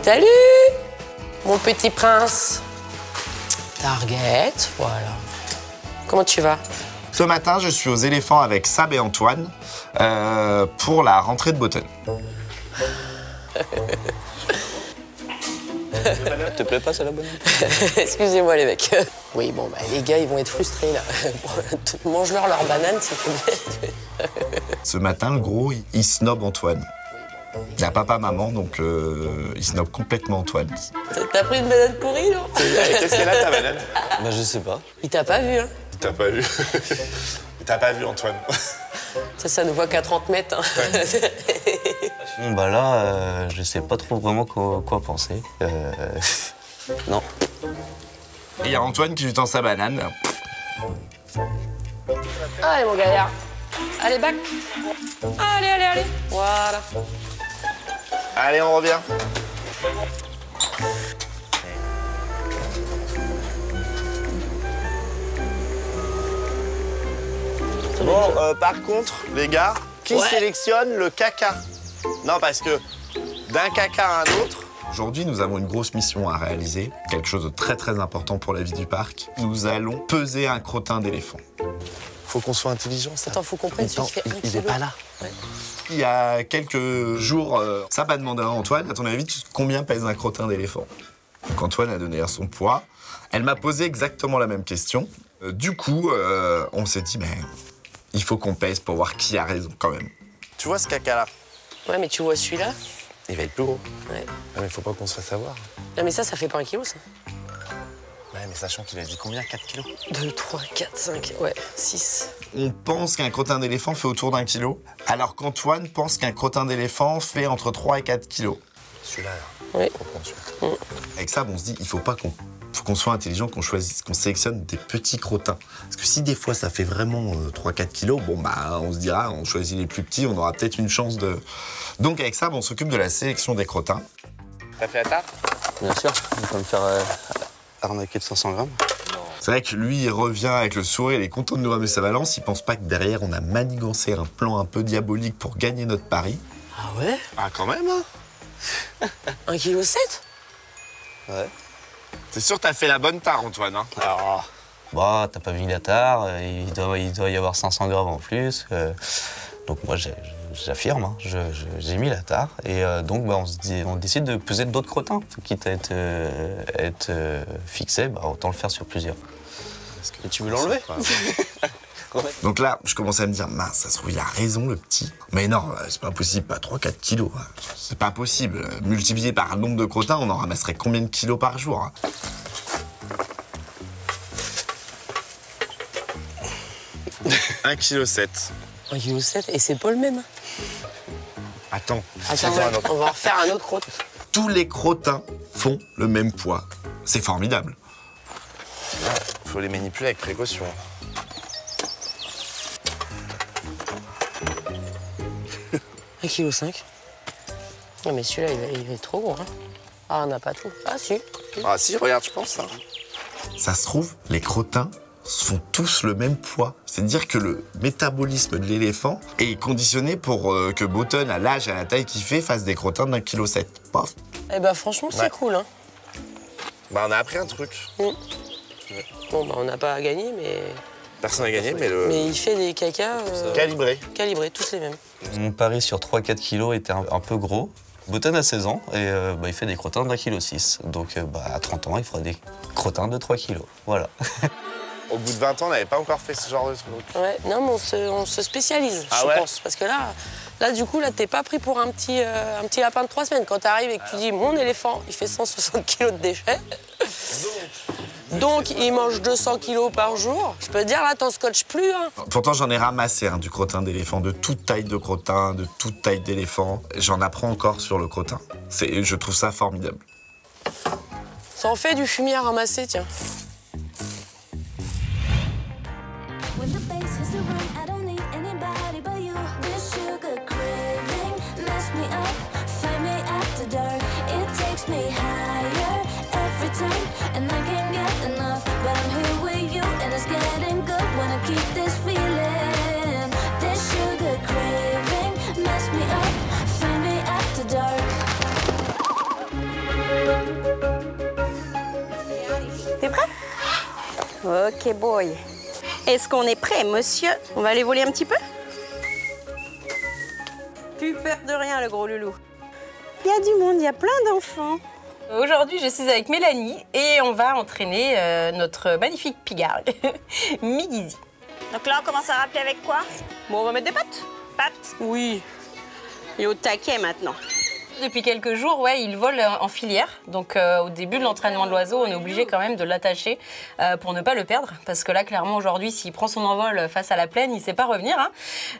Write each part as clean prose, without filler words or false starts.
Salut, mon petit prince. Target, voilà. Comment tu vas? Ce matin, je suis aux éléphants avec Sab et Antoine pour la rentrée de Botton. Te plaît pas, ça la bonne? Excusez-moi les mecs. Oui, bon, bah, les gars, ils vont être frustrés là. Mange-leur leur banane, s'il te plaît. Ce matin, le gros, il snob Antoine. Il n'a papa, maman, donc il snob complètement Antoine. T'as pris une banane pourrie, non? Qu'est-ce qu'elle a, ta banane? Bah, je sais pas. Il t'a pas vu, hein? Il t'a pas vu. Il t'a pas vu, Antoine. Ça ne voit qu'à 30 mètres. Hein. Bon, bah là, je sais pas trop vraiment quoi penser. Non. Et il y a Antoine qui lui tend sa banane. Allez, mon gaillard. Allez, back. Allez, allez, allez. Voilà. Allez, on revient. Bon, par contre, les gars, qui sélectionne le caca? Non, parce que d'un caca à un autre... Aujourd'hui, nous avons une grosse mission à réaliser, quelque chose de très très important pour la vie du parc. Nous allons peser un crottin d'éléphant. Faut qu'on soit intelligent, ça. Attends, faut qu'on prenne celui qui fait 1 kilo. Il est pas là. Ouais. Il y a quelques jours, Sab a demandé à Antoine, à ton avis, combien pèse un crottin d'éléphant? Donc Antoine a donné son poids. Elle m'a posé exactement la même question. Du coup, on s'est dit, mais il faut qu'on pèse pour voir qui a raison quand même. Tu vois ce caca-là? Ouais, mais tu vois celui-là? Il va être plus gros. Ouais. Ah, mais faut pas qu'on se fasse avoir. Non, mais ça fait pas 1 kilo, ça. Ouais, mais sachant qu'il a dit combien? 4 kilos? 2, 3, 4, 5, ouais, 6. On pense qu'un crottin d'éléphant fait autour d'1 kilo, alors qu'Antoine pense qu'un crottin d'éléphant fait entre 3 et 4 kilos. Celui-là, Oui. faut prendre celui-là. Avec ça, on se dit, il faut qu'on soit intelligent, qu'on choisisse, qu'on sélectionne des petits crottins. Parce que si des fois ça fait vraiment 3-4 kilos, bon bah on se dira, on choisit les plus petits, on aura peut-être une chance de... Donc avec ça, on s'occupe de la sélection des crottins. T'as fait la tarte? Bien sûr, on peut me faire arnaquer de 500 grammes. C'est vrai que lui, il revient avec le sourire, il est content de nous ramener sa balance, il pense pas que derrière, on a manigancé un plan un peu diabolique pour gagner notre pari. Ah ouais? Ah, quand même, hein? 1,7 kg? Ouais. T'es sûr que t'as fait la bonne tare, Antoine, hein? Alors, bah, t'as pas vu la tare, il doit y avoir 500 grammes en plus. Donc moi, j'affirme, hein, j'ai mis la tare. Et donc, bah, on décide de peser d'autres crottins. Quitte à être fixé, bah, autant le faire sur plusieurs. Et tu veux l'enlever? Donc là, je commençais à me dire, mince, ça se trouve, il a raison, le petit. Mais non, c'est pas possible, pas 3-4 kilos. C'est pas possible. Multiplié par le nombre de crottins, on en ramasserait combien de kilos par jour? 1,7 kg. 1,7 kg, et c'est pas le même. Attends. Attends, on va en refaire un autre crotte. Tous les crottins font le même poids. C'est formidable. Faut les manipuler avec précaution. 1,5 kg. Non, mais celui-là, il va être trop gros. Hein. Ah, on n'a pas tout. Ah, si. Ah si, regarde, je pense, ça. Ça se trouve, les crottins font tous le même poids. C'est-à-dire que le métabolisme de l'éléphant est conditionné pour que Botton, à l'âge et à la taille qu'il fait, fasse des crottins d'1,7 kg. Paf. Eh ben, franchement, c'est cool. Hein. Bah, on a appris un truc. Bon, bah, on n'a pas gagné, mais... Personne n'a gagné, mais Mais il fait des cacas... calibré. Calibrés, tous les mêmes. Mon pari sur 3-4 kilos était un peu gros. Botton a 16 ans et bah, il fait des crottins d'1,6 kg. Donc bah, à 30 ans, il fera des crottins de 3 kilos. Voilà. Au bout de 20 ans, on n'avait pas encore fait ce genre de truc. Ouais, non, mais on se spécialise, Ah je ouais pense. Parce que là, du coup, t'es pas pris pour un petit lapin de 3 semaines. Quand t'arrives et que tu dis, mon éléphant, il fait 160 kg de déchets. Donc, il mange 200 kg par jour. Je peux te dire, là, t'en scotches plus. Hein. Pourtant, j'en ai ramassé du crottin d'éléphant, de toute taille de crottin, de toute taille d'éléphant. J'en apprends encore sur le crottin. Je trouve ça formidable. Ça en fait du fumier à ramasser, tiens. When the bass hits the room, I don't need anybody but you. This sugar craving mess me up, find me after dark. It takes me higher every time, and I can't get enough. But I'm here with you, and it's getting good when I keep this feeling. This Ok, boy. Est-ce qu'on est prêt, monsieur? On va aller voler un petit peu? Plus peur de rien, le gros loulou. Il y a du monde, il y a plein d'enfants. Aujourd'hui, je suis avec Mélanie et on va entraîner notre magnifique pigargue, Migizi. Donc là, on commence à rappeler avec quoi? Bon, on va mettre des pattes? Pattes. Oui. Il est au taquet maintenant. Depuis quelques jours, ouais, il vole en filière. Donc au début de l'entraînement de l'oiseau, on est obligé quand même de l'attacher pour ne pas le perdre. Parce que là, clairement, aujourd'hui, s'il prend son envol face à la plaine, il ne sait pas revenir. Hein.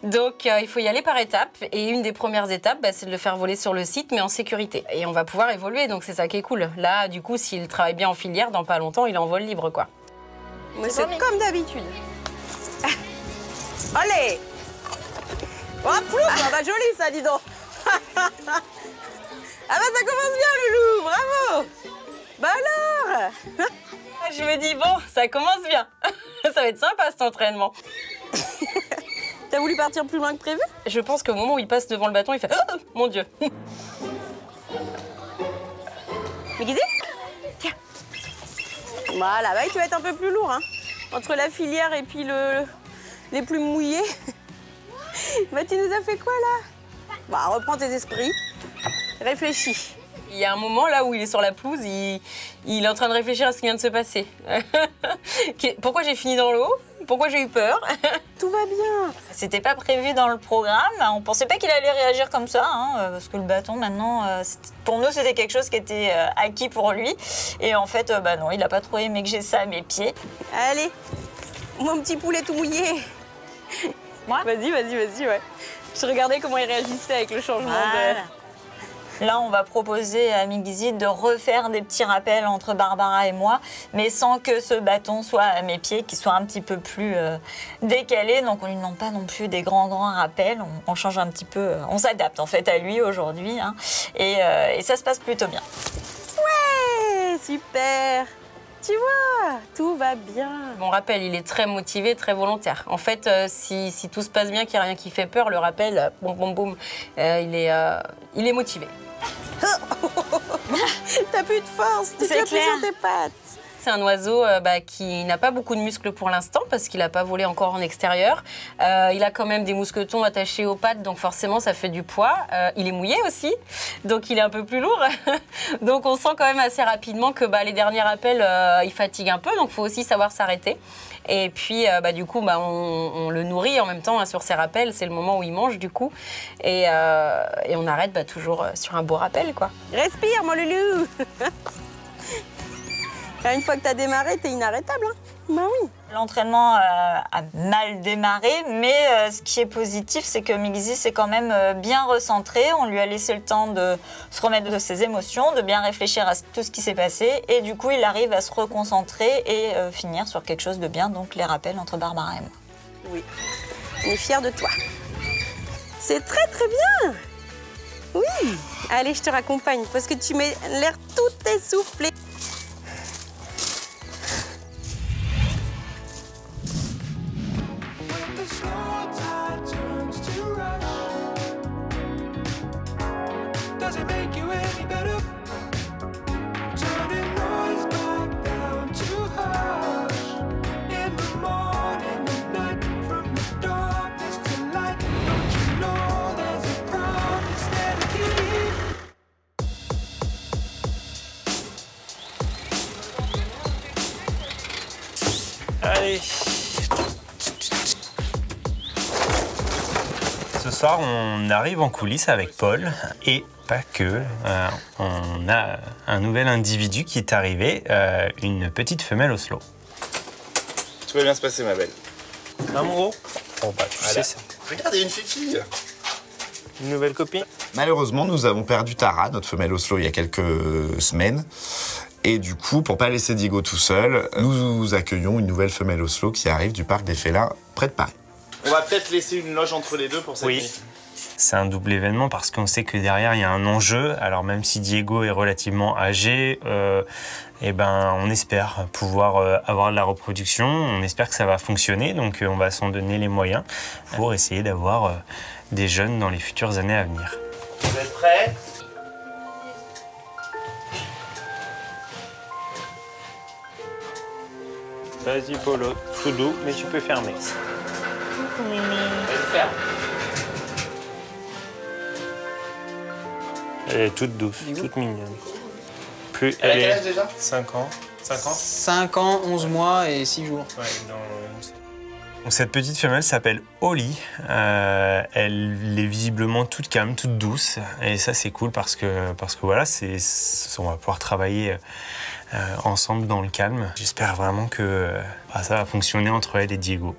Donc il faut y aller par étapes. Et une des premières étapes, c'est de le faire voler sur le site, mais en sécurité. Et on va pouvoir évoluer, donc c'est ça qui est cool. Là, du coup, s'il travaille bien en filière, dans pas longtemps, il est en vol libre, quoi. Mais c'est comme d'habitude. Allez! Oh, plouf! Ah bah joli ça, dis donc! Ah bah ça commence bien, Loulou! Bravo! Bah alors! Je me dis, bon, ça commence bien. Ça va être sympa cet entraînement. T'as voulu partir plus loin que prévu? Je pense qu'au moment où il passe devant le bâton, il fait oh, mon Dieu. Migizi? Tiens. Voilà, bah, tu vas être un peu plus lourd, hein. Entre la filière et puis les plumes mouillées. Bah tu nous as fait quoi là? Bah reprends tes esprits, réfléchis. Il y a un moment là où il est sur la pelouse, il est en train de réfléchir à ce qui vient de se passer. Pourquoi j'ai fini dans l'eau? Pourquoi j'ai eu peur? Tout va bien. C'était pas prévu dans le programme. On pensait pas qu'il allait réagir comme ça, hein, parce que le bâton maintenant, pour nous c'était quelque chose qui était acquis pour lui. Et en fait, bah non, il a pas trop aimé que j'ai ça à mes pieds. Allez, mon petit poulet tout mouillé. Moi? Vas-y, ouais. Je regardais comment il réagissait avec le changement de... Là, on va proposer à Migizi de refaire des petits rappels entre Barbara et moi, mais sans que ce bâton soit à mes pieds, qu'il soit un petit peu plus décalé. Donc, on ne lui demande pas non plus des grands rappels. On change un petit peu, on s'adapte en fait à lui aujourd'hui. Hein, et ça se passe plutôt bien. Ouais, super. Tu vois, tout va bien. Mon rappel, il est très motivé, très volontaire. En fait, si tout se passe bien, qu'il n'y a rien qui fait peur, le rappel, boum, boum, boum, il est motivé. T'as plus de force, tu tiens plus sur tes pattes. C'est un oiseau qui n'a pas beaucoup de muscles pour l'instant parce qu'il n'a pas volé encore en extérieur. Il a quand même des mousquetons attachés aux pattes, donc forcément ça fait du poids. Il est mouillé aussi, donc il est un peu plus lourd. Donc on sent quand même assez rapidement que les derniers rappels, il fatigue un peu, donc il faut aussi savoir s'arrêter. Et puis du coup, on le nourrit en même temps sur ses rappels. C'est le moment où il mange du coup. Et on arrête toujours sur un beau rappel, quoi. Respire, mon loulou. Une fois que tu as démarré, tu es inarrêtable. Hein. Bah oui. L'entraînement a mal démarré, mais ce qui est positif, c'est que Migizi s'est quand même bien recentré. On lui a laissé le temps de se remettre de ses émotions, de bien réfléchir à tout ce qui s'est passé. Et du coup, il arrive à se reconcentrer et finir sur quelque chose de bien, donc les rappels entre Barbara et moi. Oui, on est fiers de toi. C'est très bien. Oui. Allez, je te raccompagne parce que tu mets l'air tout essoufflé. Allez. Ce soir, on arrive en coulisses avec Paul et pas que. On a un nouvel individu qui est arrivé, une petite femelle Oslo. Tout va bien se passer, ma belle. Un gros. Bon bah tu sais ça. Regarde, il y a une fille. Une nouvelle copine. Malheureusement, nous avons perdu Tara, notre femelle Oslo, il y a quelques semaines. Et du coup, pour pas laisser Diego tout seul, nous accueillons une nouvelle femelle Oslo qui arrive du parc des Félins, près de Paris. On va peut-être laisser une loge entre les deux pour cette nuit. C'est un double événement parce qu'on sait que derrière il y a un enjeu. Alors même si Diego est relativement âgé, on espère pouvoir avoir de la reproduction. On espère que ça va fonctionner, donc on va s'en donner les moyens pour essayer d'avoir des jeunes dans les futures années à venir. Vous êtes prêts ? Vas-y, Polo, tout doux, mais tu peux fermer. Coucou, Mimi. Elle est toute douce, toute mignonne. Plus, elle a quel âge déjà 5 ans. 5 ans 5 ans, 11 mois et 6 jours. Ouais, donc, cette petite femelle s'appelle Holly. Elle est visiblement toute calme, toute douce. Et ça, c'est cool parce que voilà, on va pouvoir travailler ensemble dans le calme. J'espère vraiment que ça va fonctionner entre elle et Diego.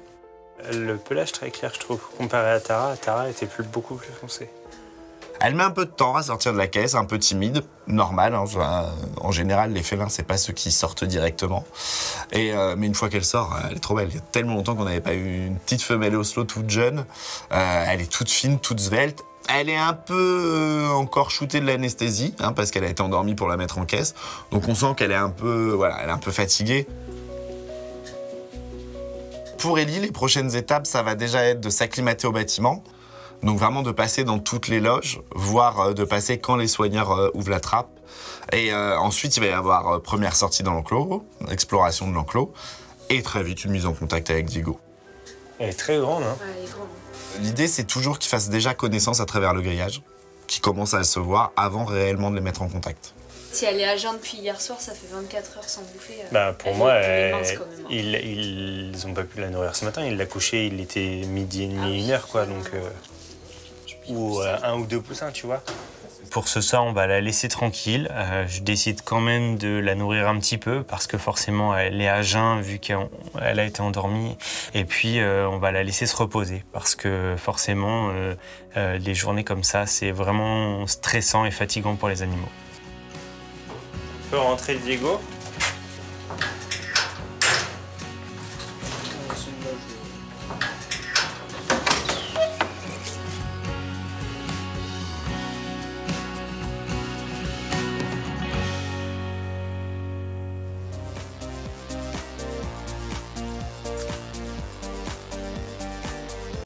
Le pelage très clair, je trouve, comparé à Tara. Tara était beaucoup plus foncée. Elle met un peu de temps à sortir de la caisse, un peu timide, normal. Hein, en général, les félins, c'est pas ceux qui sortent directement. Mais une fois qu'elle sort, elle est trop belle. Il y a tellement longtemps qu'on n'avait pas eu une petite femelle Oslo toute jeune. Elle est toute fine, toute svelte. Elle est un peu encore shootée de l'anesthésie, hein, parce qu'elle a été endormie pour la mettre en caisse. Donc on sent qu'elle est un peu, elle est un peu fatiguée. Pour Ellie, les prochaines étapes, ça va déjà être de s'acclimater au bâtiment. Donc vraiment de passer dans toutes les loges, voire de passer quand les soigneurs ouvrent la trappe. Et ensuite, il va y avoir première sortie dans l'enclos, exploration de l'enclos, et très vite une mise en contact avec Diego. Elle est très grande, hein. Ouais, elle est grande. L'idée, c'est toujours qu'ils fassent déjà connaissance à travers le grillage, qu'ils commencent à se voir avant réellement de les mettre en contact. Si elle est à jeun depuis hier soir, ça fait 24 heures sans bouffer. Pour moi, elle est mince quand même, hein. ils n'ont pas pu la nourrir ce matin. Ils l'ont couchée, il était midi et demi, 1 heure, quoi. Donc, ou 1 ou 2 poussins, tu vois. Pour ce soir, on va la laisser tranquille. Je décide quand même de la nourrir un petit peu parce que forcément, elle est à jeun vu qu'elle a été endormie. Et puis, on va la laisser se reposer parce que forcément, les journées comme ça, c'est vraiment stressant et fatigant pour les animaux. On peut rentrer Diego.